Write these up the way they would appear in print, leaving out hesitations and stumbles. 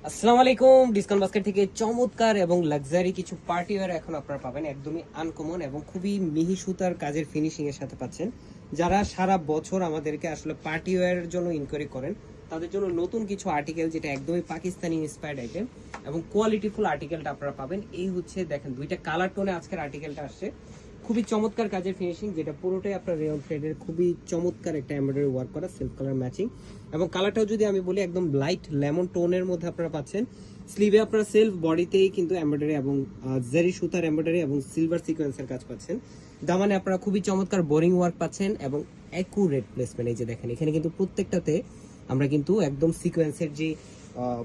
আসসালামু আলাইকুম। Discount basket থেকে চমৎকার এবং লাক্সারি কিছু পার্টি ওয়্যার এখন আপনারা পাবেন একদমই আনকমন এবং খুবই মিহি সুতার কাজের ফিনিশিং এর সাথে পাচ্ছেন। যারা সারা বছর আমাদেরকে আসলে পার্টি ওয়্যারের জন্য ইনকোয়ারি করেন তাদের জন্য নতুন কিছু আর্টিকেল যেটা একদমই পাকিস্তানি ইন্সপায়ার্ড আইটেম এবং কোয়ালিটিফুল আর্টিকেলটা আপনারা পাবেন। এই হচ্ছে দেখেন দুইটা কালার টোনে আজকের আর্টিকেলটা আসছে, খুবই চমৎকার কাজের ফিনিশিং, যেটা পুরোটাই আপনার রেয়ন থ্রেডের খুবই চমৎকার একটা এমব্রয়ডারি ওয়ার্ক করা সেলফ কালার ম্যাচিং এবং কালারটাও যদি আমি বলি একদম লাইট লেমন টোনের মধ্যে আপনারা পাচ্ছেন। স্লিভে আপনারা সেলফ বডিতেই কিন্তু এমব্রয়ডারি এবং জারি সুতার এমব্রয়ডারি এবং সিলভার সিকোয়েন্সের কাজ পাচ্ছেন। দামানে আপনারা খুবই চমৎকার বোরিং ওয়ার্ক পাচ্ছেন এবং অ্যাকুরেট প্লেসমেন্ট। এই যে দেখেন এখানে কিন্তু প্রত্যেকটাতে আমরা কিন্তু একদম সিকোয়েন্সের যে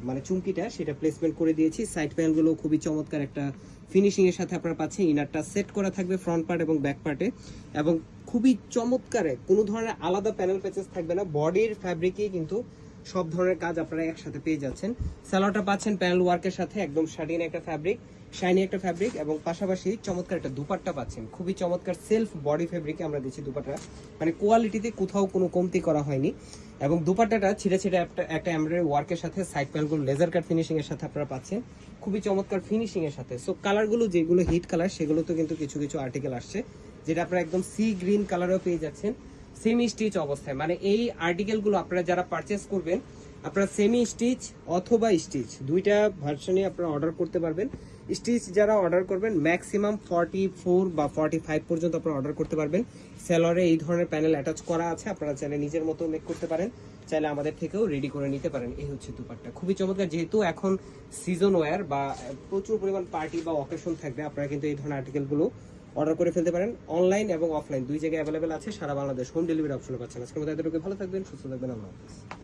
মানে চুমকিটা সেটা প্লেসমেন্ট করে দিয়েছি। সাইড প্যানেলগুলো খুবই চমৎকার একটা ফিনিশিং এর সাথে আপনারা পাচ্ছেন। ইনারটা সেট করা থাকবে ফ্রন্ট পার্ট এবং ব্যাক পার্টে এবং খুবই চমৎকার, কোনো ধরনের আলাদা প্যানেল প্যাচেস থাকবে না, বডির ফ্যাব্রিকেই কিন্তু সব ধরনের কাজ আপনারা একসাথে পেয়ে যাচ্ছেন। সালোয়ারটা পাচ্ছেন প্যানেল ওয়ার্কের সাথে একদম শাটিন একটা ফ্যাব্রিক, শাইনি একটা ফ্যাব্রিক এবং পাশাপাশি চমৎকার একটা দুপাট্টা পাচ্ছেন, খুবই চমৎকার সেলফ বডি ফ্যাব্রিকে আমরা দিচ্ছি দুপাট্টা, মানে কোয়ালিটিতে কোথাও কোনো কমতি করা হয়নি এবং দুপাট্টাটা ছিঁড়ে ছিঁড়ে একটা এমব্রয়ডারি ওয়ার্কের সাথে সাইড প্যানেলগুলো লেজার কাট ফিনিশিং এর সাথে আপনারা পাচ্ছেন, খুবই চমৎকার ফিনিশিং এর সাথে। সো কালারগুলো যেগুলো হিট কালার সেগুলো তো কিন্তু কিছু কিছু আর্টিকেল আসছে যেটা আপনারা একদম সি গ্রিন কালারও পেয়ে যাচ্ছেন সেমি স্টিচ অবস্থায়। মানে এই আর্টিকেলগুলো আপনারা যারা পারচেস করবেন আপনারা সেমি স্টিচ অথবা স্টিচ দুইটা ভার্সনে আপনারা অর্ডার করতে পারবেন। স্টিচ যারা অর্ডার করবেন ম্যাক্সিমাম 44 বা 45 পর্যন্ত আপনারা অর্ডার করতে পারবেন। সেলরে এই ধরনের প্যানেল অ্যাটাচ করা আছে, আপনারা চাইলে নিজের মতো মেক করতে পারেন, চাইলে আমাদের থেকেও রেডি করে নিতে পারেন। এই হচ্ছে দুপাট্টা, খুবই চমৎকার। যেহেতু এখন সিজন ওয়্যার বা প্রচুর পরিমাণ পার্টি বা অকেশন থাকবে, আপনারা কিন্তু এই ধরনের আর্টিকেলগুলো অর্ডার করে ফেলতে পারেন। অনলাইন এবং অফলাইন দুই জায়গায় অ্যাভেলেবেল আছে, সারা বাংলাদেশ হোম ডেলিভারি অপশনে পাচ্ছেন। আজকের মতো এতটুকু, ভালো থাকবেন, সুস্থ থাকবেন, আল্লাহ হাফেজ।